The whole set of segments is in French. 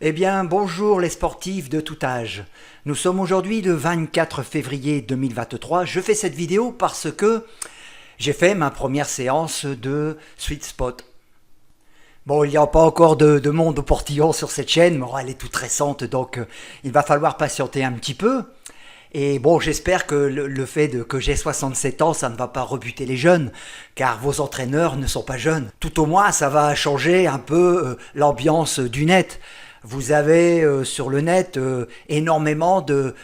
Eh bien, bonjour les sportifs de tout âge. Nous sommes aujourd'hui le 24 février 2023. Je fais cette vidéo parce que j'ai fait ma première séance de Sweet Spot. Bon, il n'y a pas encore de monde au portillon sur cette chaîne, mais elle est toute récente, donc il va falloir patienter un petit peu. Et bon, j'espère que le fait que j'ai 67 ans, ça ne va pas rebuter les jeunes, car vos entraîneurs ne sont pas jeunes. Tout au moins, ça va changer un peu l'ambiance du net. Vous avez sur le net énormément de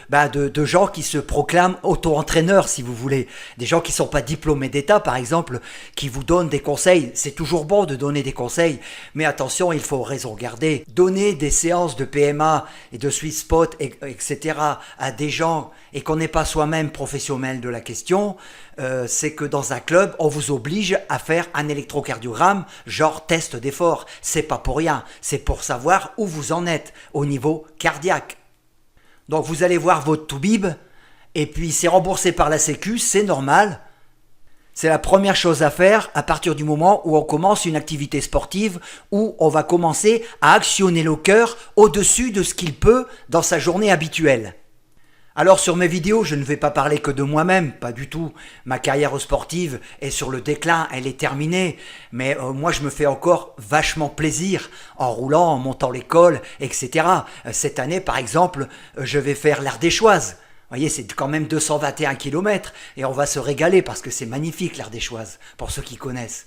gens qui se proclament auto-entraîneurs, si vous voulez. Des gens qui ne sont pas diplômés d'État, par exemple, qui vous donnent des conseils. C'est toujours bon de donner des conseils, mais attention, il faut raison garder. Donner des séances de PMA et de Sweet Spot, etc. à des gens et qu'on n'est pas soi-même professionnel de la question, c'est que dans un club, on vous oblige à faire un électrocardiogramme, genre test d'effort. C'est pas pour rien, c'est pour savoir où vous en êtes au niveau cardiaque. Donc vous allez voir votre toubib, et puis c'est remboursé par la Sécu, c'est normal. C'est la première chose à faire à partir du moment où on commence une activité sportive, où on va commencer à actionner le cœur au-dessus de ce qu'il peut dans sa journée habituelle. Alors sur mes vidéos, je ne vais pas parler que de moi-même, pas du tout. Ma carrière sportive est sur le déclin, elle est terminée. Mais moi, je me fais encore vachement plaisir en roulant, en montant l'école, etc. Cette année, par exemple, je vais faire l'Ardéchoise. Vous voyez, c'est quand même 221 km et on va se régaler parce que c'est magnifique l'Ardéchoise, pour ceux qui connaissent.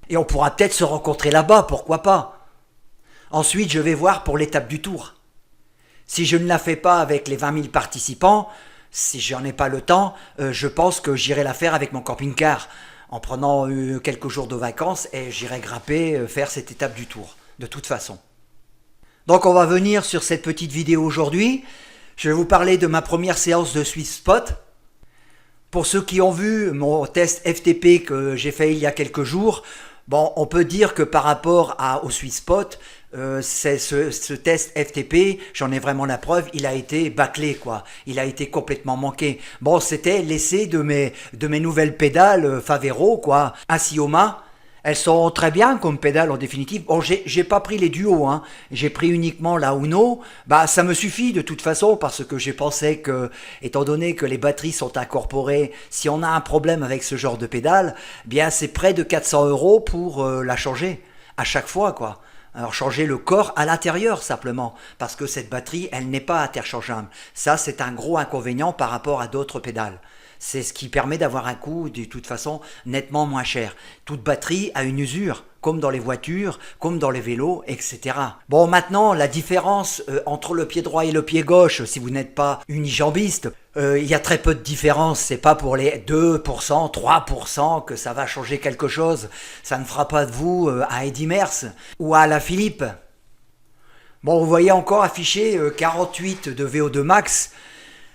Et on pourra peut-être se rencontrer là-bas, pourquoi pas. Ensuite, je vais voir pour l'étape du Tour. Si je ne la fais pas avec les 20 000 participants, si j'en ai pas le temps, je pense que j'irai la faire avec mon camping-car, en prenant quelques jours de vacances et j'irai grimper, faire cette étape du Tour, de toute façon. Donc on va venir sur cette petite vidéo aujourd'hui. Je vais vous parler de ma première séance de Sweet Spot. Pour ceux qui ont vu mon test FTP que j'ai fait il y a quelques jours, bon, on peut dire que par rapport au Sweet Spot, c'est ce test FTP, j'en ai vraiment la preuve, il a été bâclé, quoi. Il a été complètement manqué. Bon, c'était l'essai de mes nouvelles pédales Favero, quoi, Assioma. Elles sont très bien comme pédales en définitive. Bon, j'ai pas pris les duos, hein. J'ai pris uniquement la Uno. Bah, ça me suffit de toute façon parce que j'ai pensé que, étant donné que les batteries sont incorporées, si on a un problème avec ce genre de pédale, bien c'est près de 400 € pour la changer à chaque fois, quoi. Alors changer le corps à l'intérieur simplement, parce que cette batterie, elle n'est pas interchangeable. Ça, c'est un gros inconvénient par rapport à d'autres pédales. C'est ce qui permet d'avoir un coût, de toute façon, nettement moins cher. Toute batterie a une usure, comme dans les voitures, comme dans les vélos, etc. Bon, maintenant, la différence entre le pied droit et le pied gauche, si vous n'êtes pas unijambiste, il y a très peu de différence. C'est pas pour les 2%, 3% que ça va changer quelque chose. Ça ne fera pas de vous un Eddy Merckx ou à la Philippe. Bon, vous voyez encore affiché 48 de VO2 max.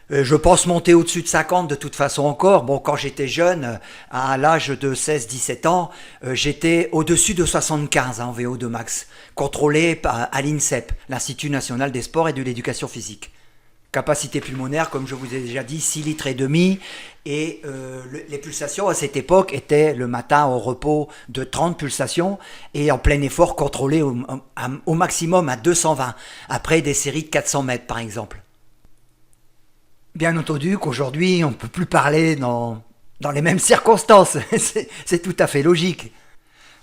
Je pense monter au-dessus de 50 de toute façon encore. Bon, quand j'étais jeune, à l'âge de 16-17 ans, j'étais au-dessus de 75 en VO2 max, contrôlé à l'INSEP, l'Institut National des Sports et de l'Éducation Physique. Capacité pulmonaire, comme je vous ai déjà dit, 6 litres et demi. Et les pulsations à cette époque étaient le matin au repos de 30 pulsations et en plein effort contrôlé au maximum à 220, après des séries de 400 mètres par exemple. Bien entendu qu'aujourd'hui, on ne peut plus parler dans les mêmes circonstances. C'est tout à fait logique.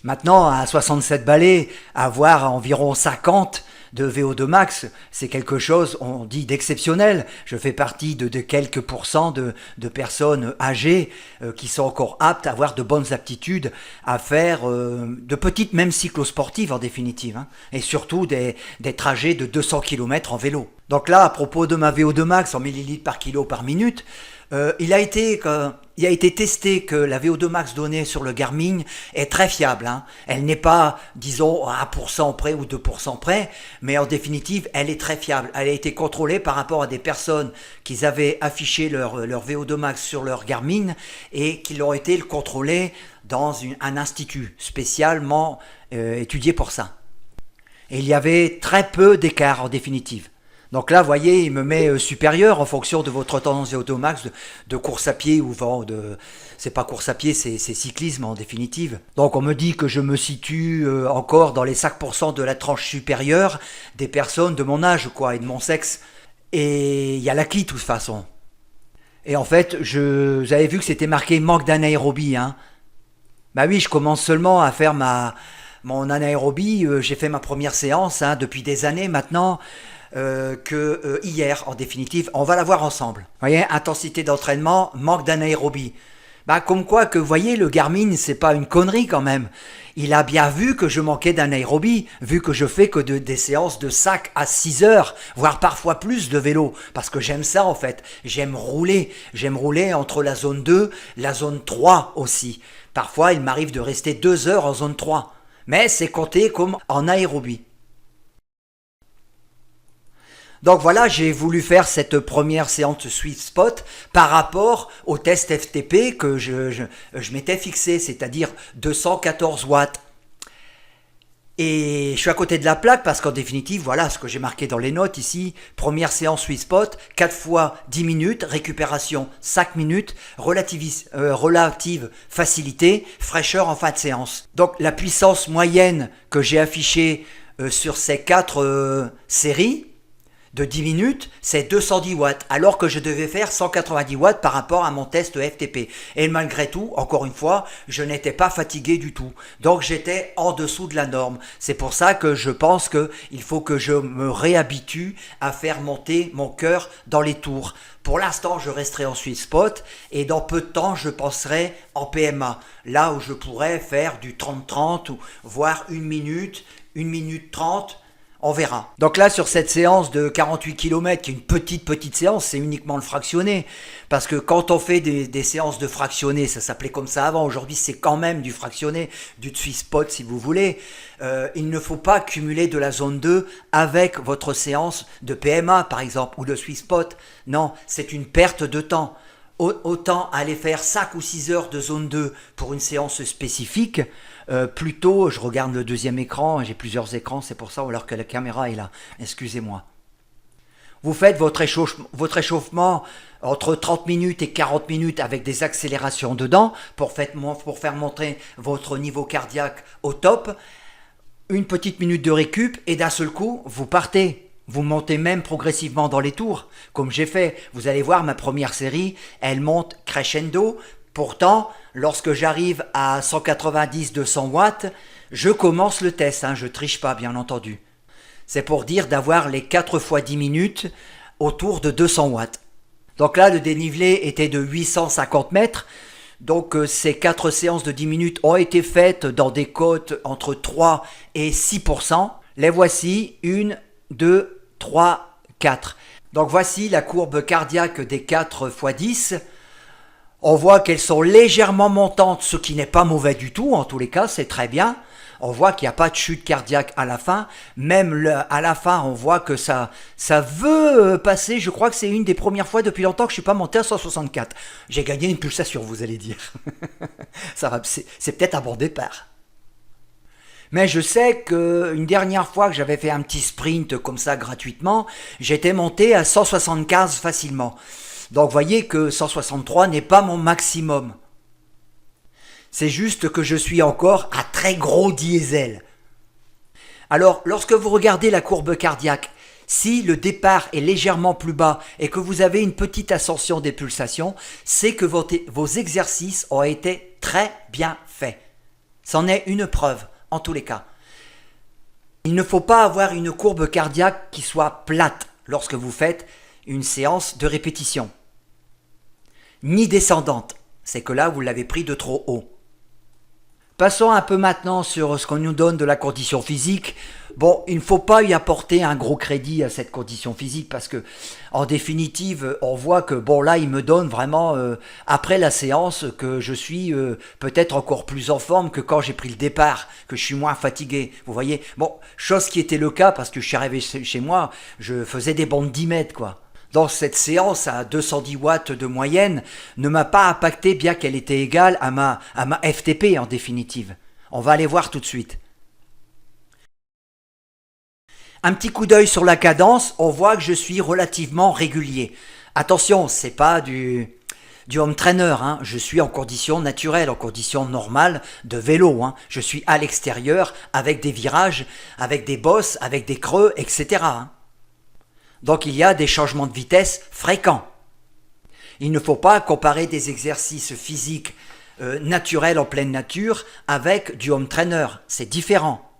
Maintenant, à 67 balais, avoir environ 50 de VO2 max, c'est quelque chose, on dit, d'exceptionnel. Je fais partie de quelques pourcents de personnes âgées qui sont encore aptes à avoir de bonnes aptitudes à faire de petites, même cyclosportives en définitive, hein, et surtout des trajets de 200 km en vélo. Donc là, à propos de ma VO2 max en millilitres par kilo par minute, il a été testé que la VO2 max donnée sur le Garmin est très fiable, hein. Elle n'est pas, disons, à 1% près ou 2% près, mais en définitive, elle est très fiable. Elle a été contrôlée par rapport à des personnes qui avaient affiché leur VO2 max sur leur Garmin et qui l'ont été contrôlées dans un institut spécialement étudié pour ça. Et il y avait très peu d'écart en définitive. Donc là, vous voyez, il me met supérieur en fonction de votre tendance VO2 max de course à pied ou de... C'est pas course à pied, c'est cyclisme en définitive. Donc on me dit que je me situe encore dans les 5% de la tranche supérieure des personnes de mon âge, quoi, et de mon sexe. Et il y a l'acquis, de toute façon. Et en fait, j'avais vu que c'était marqué manque d'anaérobie, hein. Bah oui, je commence seulement à faire mon anaérobie. J'ai fait ma première séance hein, depuis des années maintenant. Hier, en définitive, on va la voir ensemble. Vous voyez, intensité d'entraînement, manque d'anaérobie. Bah, comme quoi que, vous voyez, le Garmin, c'est pas une connerie quand même. Il a bien vu que je manquais d'anaérobie, vu que je fais que des séances de 5 à 6 heures, voire parfois plus de vélo, parce que j'aime ça en fait. J'aime rouler entre la zone 2, la zone 3 aussi. Parfois, il m'arrive de rester 2 heures en zone 3, mais c'est compté comme en aérobie. Donc voilà, j'ai voulu faire cette première séance Sweet Spot par rapport au test FTP que je m'étais fixé, c'est-à-dire 214 watts. Et je suis à côté de la plaque parce qu'en définitive, voilà ce que j'ai marqué dans les notes ici. Première séance Sweet Spot, 4 fois 10 minutes, récupération 5 minutes, relative facilité, fraîcheur en fin de séance. Donc la puissance moyenne que j'ai affichée sur ces 4 séries, de 10 minutes, c'est 210 watts, alors que je devais faire 190 watts par rapport à mon test FTP. Et malgré tout, encore une fois, je n'étais pas fatigué du tout. Donc j'étais en dessous de la norme. C'est pour ça que je pense qu'il faut que je me réhabitue à faire monter mon cœur dans les tours. Pour l'instant, je resterai en sweet spot et dans peu de temps, je passerai en PMA. Là où je pourrais faire du 30-30 ou voire 1 minute 30. On verra. Donc là, sur cette séance de 48 km, qui est une petite séance, c'est uniquement le fractionné. Parce que quand on fait des séances de fractionné, ça s'appelait comme ça avant, aujourd'hui c'est quand même du fractionné, du sweet spot si vous voulez. Il ne faut pas cumuler de la zone 2 avec votre séance de PMA par exemple, ou de sweet spot. Non, c'est une perte de temps. Autant aller faire 5 ou 6 heures de zone 2 pour une séance spécifique, plutôt, je regarde le deuxième écran, j'ai plusieurs écrans, c'est pour ça, alors que la caméra est là, excusez-moi. Vous faites votre échauffement entre 30 minutes et 40 minutes avec des accélérations dedans pour faire monter votre niveau cardiaque au top, une petite minute de récup et d'un seul coup, vous partez. Vous montez même progressivement dans les tours, comme j'ai fait. Vous allez voir, ma première série, elle monte crescendo. Pourtant, lorsque j'arrive à 190-200 watts, je commence le test. Je triche pas, bien entendu. C'est pour dire d'avoir les 4 fois 10 minutes autour de 200 watts. Donc là, le dénivelé était de 850 mètres. Donc ces 4 séances de 10 minutes ont été faites dans des côtes entre 3 et 6%. Les voici, 1, 2, 3, 4. Donc voici la courbe cardiaque des 4 x 10. On voit qu'elles sont légèrement montantes, ce qui n'est pas mauvais du tout, en tous les cas, c'est très bien. On voit qu'il n'y a pas de chute cardiaque à la fin. Même à la fin, on voit que ça veut passer. Je crois que c'est une des premières fois depuis longtemps que je ne suis pas monté à 164. J'ai gagné une pulsation, vous allez dire. C'est peut-être un bon départ. Mais je sais qu'une dernière fois que j'avais fait un petit sprint comme ça gratuitement, j'étais monté à 175 facilement. Donc vous voyez que 163 n'est pas mon maximum. C'est juste que je suis encore à très gros diesel. Alors, lorsque vous regardez la courbe cardiaque, si le départ est légèrement plus bas et que vous avez une petite ascension des pulsations, c'est que vos exercices ont été très bien faits. C'en est une preuve. En tous les cas, il ne faut pas avoir une courbe cardiaque qui soit plate lorsque vous faites une séance de répétition, ni descendante, c'est que là vous l'avez pris de trop haut. Passons un peu maintenant sur ce qu'on nous donne de la condition physique. Bon, il ne faut pas y apporter un gros crédit à cette condition physique parce que, en définitive, on voit que, bon, là, il me donne vraiment, après la séance, que je suis peut-être encore plus en forme que quand j'ai pris le départ, que je suis moins fatigué. Vous voyez? Bon, chose qui était le cas parce que je suis arrivé chez moi, je faisais des bonds de 10 mètres, quoi. Donc cette séance à 210 watts de moyenne ne m'a pas impacté bien qu'elle était égale à ma FTP en définitive. On va aller voir tout de suite. Un petit coup d'œil sur la cadence, on voit que je suis relativement régulier. Attention, c'est pas du home trainer, hein. Je suis en conditions naturelles, en conditions normales de vélo, hein. Je suis à l'extérieur avec des virages, avec des bosses, avec des creux, etc., hein. Donc il y a des changements de vitesse fréquents. Il ne faut pas comparer des exercices physiques naturels en pleine nature avec du home trainer, c'est différent.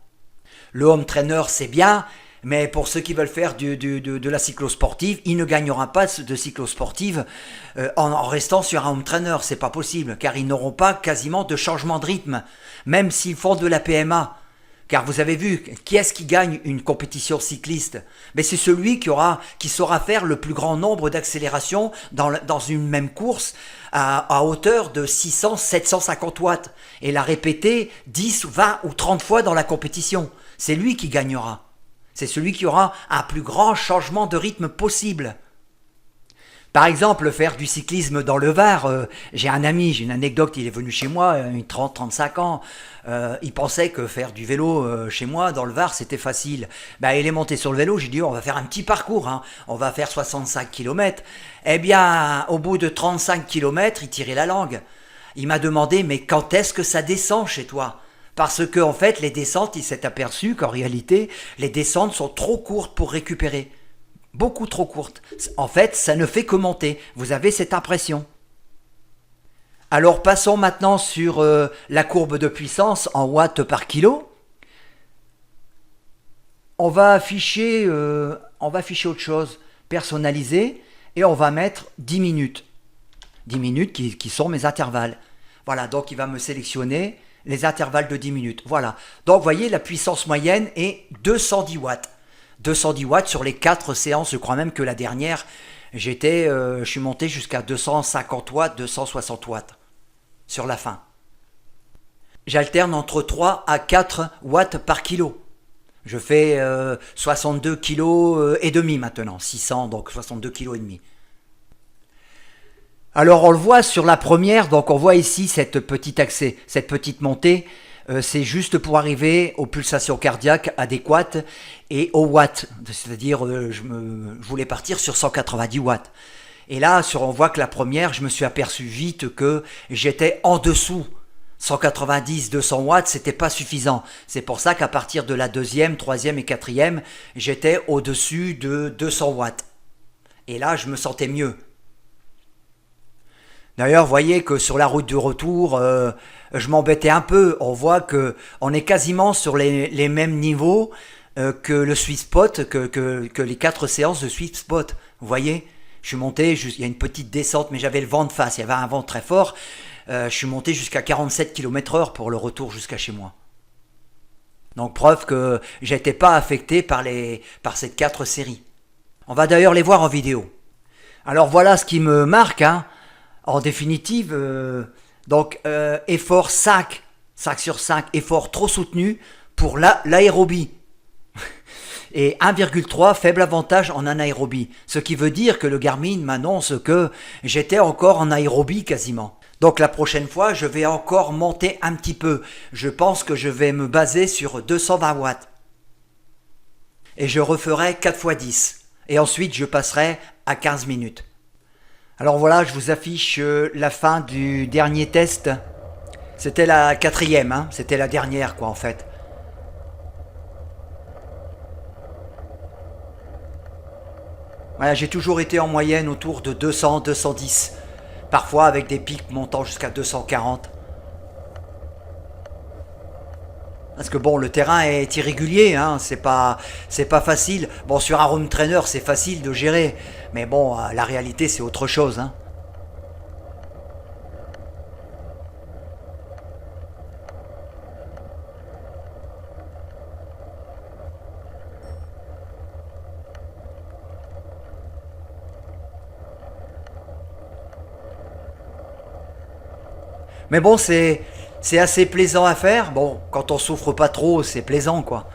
Le home trainer c'est bien, mais pour ceux qui veulent faire de la cyclosportive, il ne gagnera pas de cyclosportive en restant sur un home trainer, c'est pas possible, car ils n'auront pas quasiment de changement de rythme, même s'ils font de la PMA. Car vous avez vu, qui est-ce qui gagne une compétition cycliste? Mais c'est celui qui saura faire le plus grand nombre d'accélérations dans une même course à hauteur de 600, 750 watts et la répéter 10, 20 ou 30 fois dans la compétition. C'est lui qui gagnera. C'est celui qui aura un plus grand changement de rythme possible. Par exemple, faire du cyclisme dans le Var, j'ai un ami, j'ai une anecdote, il est venu chez moi, 30-35 ans, il pensait que faire du vélo chez moi, dans le Var, c'était facile. Ben, il est monté sur le vélo, j'ai dit, on va faire un petit parcours, hein, on va faire 65 km. Eh bien, au bout de 35 km, il tirait la langue. Il m'a demandé, mais quand est-ce que ça descend chez toi? Parce que, en fait, les descentes, il s'est aperçu qu'en réalité, les descentes sont trop courtes pour récupérer. Beaucoup trop courte. En fait, ça ne fait que monter. Vous avez cette impression. Alors, passons maintenant sur la courbe de puissance en watts par kilo. On va afficher autre chose, personnalisé, et on va mettre 10 minutes. 10 minutes qui sont mes intervalles. Voilà, donc il va me sélectionner les intervalles de 10 minutes. Voilà. Donc, vous voyez, la puissance moyenne est 210 watts. 210 watts sur les 4 séances, je crois même que la dernière, je suis monté jusqu'à 250 watts, 260 watts sur la fin. J'alterne entre 3 à 4 watts par kilo. Je fais 62 kg et demi maintenant, 600, donc 62 kg et demi. Alors on le voit sur la première, donc on voit ici cette petite montée. C'est juste pour arriver aux pulsations cardiaques adéquates et aux watts, c'est-à-dire je voulais partir sur 190 watts. Et là, on voit que la première, je me suis aperçu vite que j'étais en dessous. 190, 200 watts, c'était pas suffisant. C'est pour ça qu'à partir de la deuxième, troisième et quatrième, j'étais au-dessus de 200 watts. Et là, je me sentais mieux. D'ailleurs, vous voyez que sur la route du retour, je m'embêtais un peu. On voit que on est quasiment sur les mêmes niveaux que le sweet spot, que les 4 séances de sweet spot. Vous voyez, je suis monté, il y a une petite descente, mais j'avais le vent de face, il y avait un vent très fort. Je suis monté jusqu'à 47 km/h pour le retour jusqu'à chez moi. Donc preuve que j'étais pas affecté par ces 4 séries. On va d'ailleurs les voir en vidéo. Alors voilà ce qui me marque, hein. En définitive, effort 5 sur 5, effort trop soutenu pour l'aérobie. Et 1,3 faible avantage en anaérobie. Ce qui veut dire que le Garmin m'annonce que j'étais encore en aérobie quasiment. Donc la prochaine fois, je vais encore monter un petit peu. Je pense que je vais me baser sur 220 watts. Et je referai 4 x 10. Et ensuite, je passerai à 15 minutes. Alors voilà, je vous affiche la fin du dernier test. C'était la 4e, hein, c'était la dernière quoi en fait. Voilà, j'ai toujours été en moyenne autour de 200, 210. Parfois avec des pics montant jusqu'à 240. Parce que bon, le terrain est irrégulier, hein, c'est pas facile. Bon, sur un home trainer, c'est facile de gérer. Mais bon, la réalité, c'est autre chose, hein. Mais bon, c'est assez plaisant à faire. Bon, quand on souffre pas trop, c'est plaisant, quoi.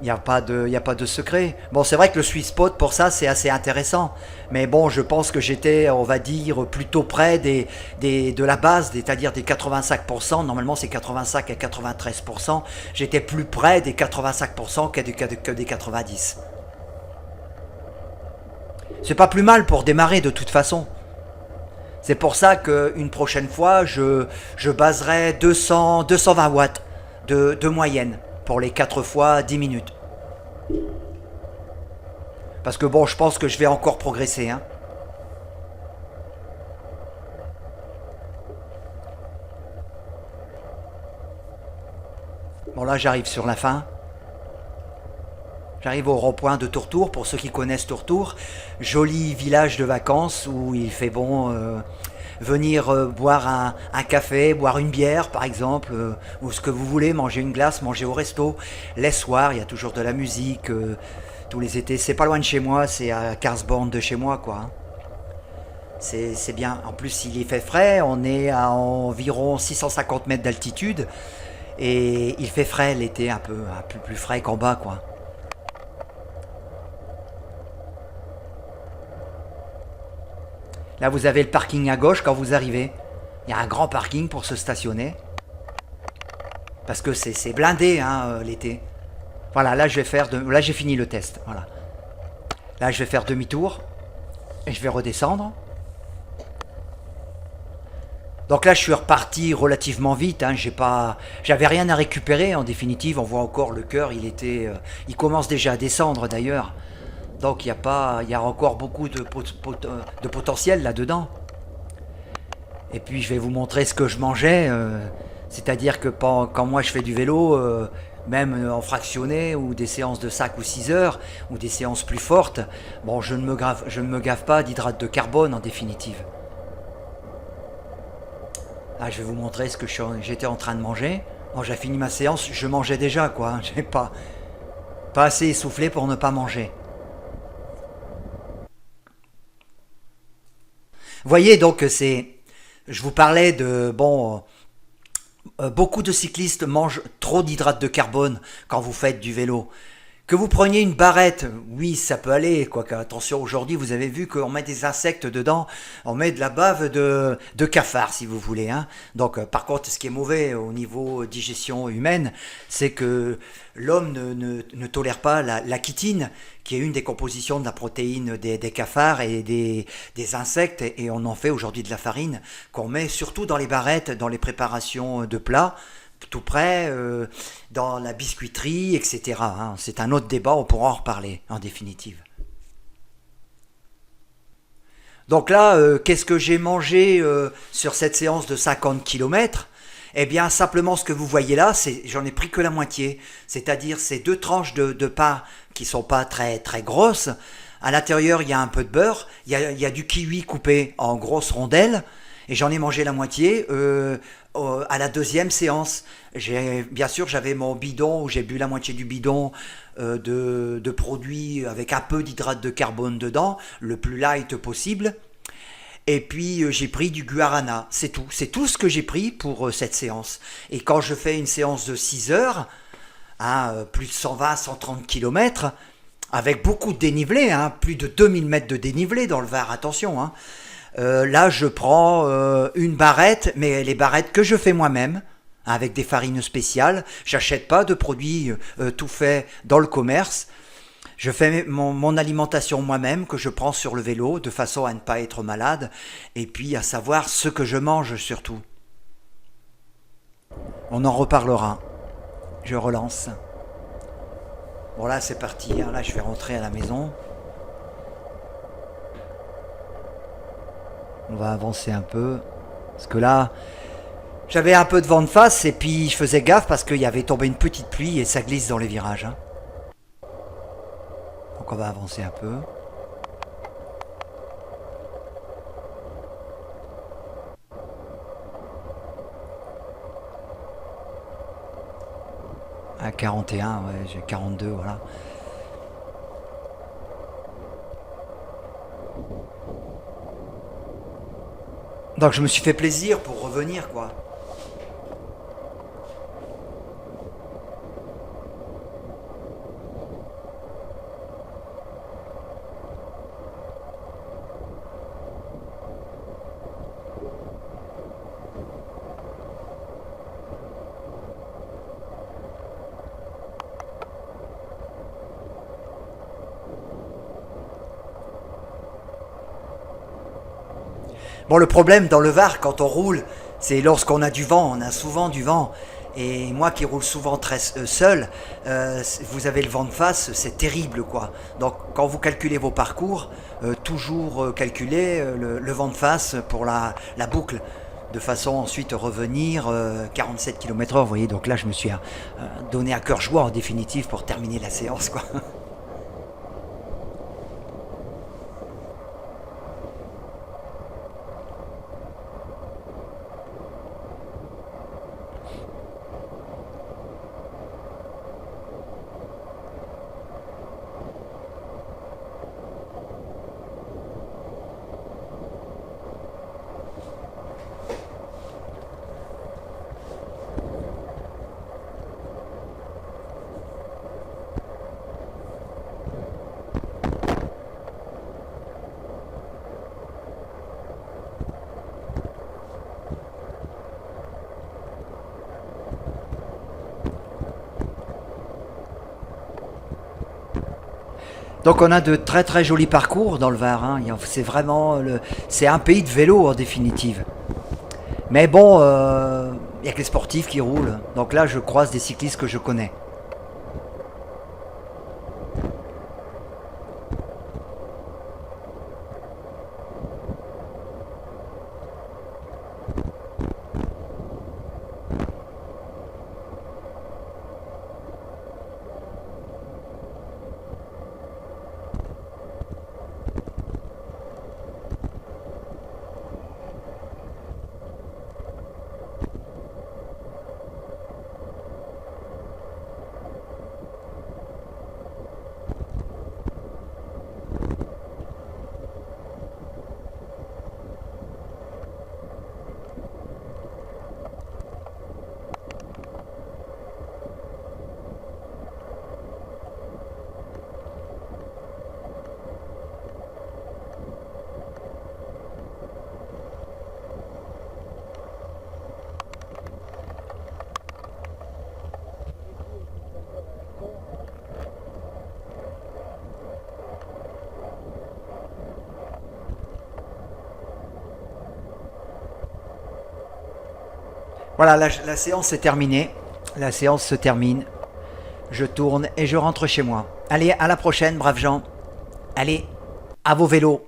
y a pas de secret. Bon, c'est vrai que le sweet spot pour ça, c'est assez intéressant. Mais bon, je pense que j'étais, on va dire, plutôt près de la base, c'est-à-dire des 85%. Normalement, c'est 85 à 93%. J'étais plus près des 85% que des 90%. C'est pas plus mal pour démarrer de toute façon. C'est pour ça qu'une prochaine fois, je baserai 220 watts de moyenne pour les 4 fois 10 minutes. Parce que bon, je pense que je vais encore progresser. Hein. Bon là, j'arrive sur la fin. J'arrive au rond-point de Tourtour, pour ceux qui connaissent Tourtour. Joli village de vacances où il fait bon venir boire un café, boire une bière par exemple, ou ce que vous voulez, manger une glace, manger au resto. Les soirs, il y a toujours de la musique, tous les étés. C'est pas loin de chez moi, c'est à 15 bornes de chez moi quoi. Hein. C'est bien. En plus, il y fait frais, on est à environ 650 mètres d'altitude. Et il fait frais l'été, un peu plus frais qu'en bas quoi. Là, vous avez le parking à gauche quand vous arrivez. Il y a un grand parking pour se stationner. Parce que c'est blindé hein, l'été. Voilà, là, là j'ai fini le test. Voilà. Là, je vais faire demi-tour. Et je vais redescendre. Donc là, je suis reparti relativement vite. Hein. J'avais rien à récupérer. En définitive, on voit encore le cœur. Il commence déjà à descendre d'ailleurs. Donc il y a encore beaucoup de potentiel là-dedans. Et puis je vais vous montrer ce que je mangeais. C'est-à-dire que quand moi je fais du vélo, même en fractionné ou des séances de 5 ou 6 heures, ou des séances plus fortes, bon, je ne me gave pas d'hydrate de carbone en définitive. Là je vais vous montrer ce que j'étais en train de manger. Quand j'ai fini ma séance, je mangeais déjà quoi. J'ai pas assez essoufflé pour ne pas manger. Vous voyez, donc je vous parlais de, bon, beaucoup de cyclistes mangent trop d'hydrates de carbone quand vous faites du vélo. Que vous preniez une barrette, oui, ça peut aller, quoique attention, aujourd'hui, vous avez vu qu'on met des insectes dedans, on met de la bave de cafard, si vous voulez. Hein. Donc, par contre, ce qui est mauvais au niveau digestion humaine, c'est que l'homme ne tolère pas la chitine, qui est une des compositions de la protéine des cafards et des insectes, et on en fait aujourd'hui de la farine, qu'on met surtout dans les barrettes, dans les préparations de plats, tout près, dans la biscuiterie, etc. Hein. C'est un autre débat, on pourra en reparler, en définitive. Donc là, qu'est-ce que j'ai mangé sur cette séance de 50 km? Eh bien, simplement ce que vous voyez là, j'en ai pris que la moitié. C'est-à-dire ces 2 tranches de pain qui sont pas très, très grosses. À l'intérieur, il y a un peu de beurre, il y a du kiwi coupé en grosses rondelles, et j'en ai mangé la moitié à la deuxième séance. Bien sûr, j'avais mon bidon où j'ai bu la moitié du bidon de produits avec un peu d'hydrate de carbone dedans, le plus light possible. Et puis j'ai pris du guarana, c'est tout ce que j'ai pris pour cette séance. Et quand je fais une séance de 6 heures, hein, plus de 120-130 km, avec beaucoup de dénivelé, hein, plus de 2000 mètres de dénivelé dans le Var, attention. Hein. Là, je prends une barrette, mais les barrettes que je fais moi-même, avec des farines spéciales. J'achète pas de produits tout faits dans le commerce. Je fais mon alimentation moi-même, que je prends sur le vélo, de façon à ne pas être malade, et puis à savoir ce que je mange surtout. On en reparlera. Je relance. Bon là, c'est parti. Hein. Là, je vais rentrer à la maison. On va avancer un peu. Parce que là, j'avais un peu de vent de face, et puis je faisais gaffe parce qu'il y avait tombé une petite pluie et ça glisse dans les virages. Hein. Donc on va avancer un peu. À 41, ouais, j'ai 42, voilà. Donc je me suis fait plaisir pour revenir, quoi. Bon, le problème dans le Var, quand on roule, c'est lorsqu'on a du vent, on a souvent du vent. Et moi qui roule souvent très seul, vous avez le vent de face, c'est terrible quoi. Donc quand vous calculez vos parcours, toujours calculer le vent de face pour la boucle, de façon ensuite revenir 47 km/h, vous voyez. Donc là je me suis donné à cœur joie en définitive pour terminer la séance quoi. Donc on a de très très jolis parcours dans le Var, hein. C'est vraiment c'est un pays de vélo en définitive. Mais bon, il n'y a que les sportifs qui roulent. Donc là je croise des cyclistes que je connais. Voilà, la séance est terminée. La séance se termine. Je tourne et je rentre chez moi. Allez, à la prochaine, braves gens. Allez, à vos vélos.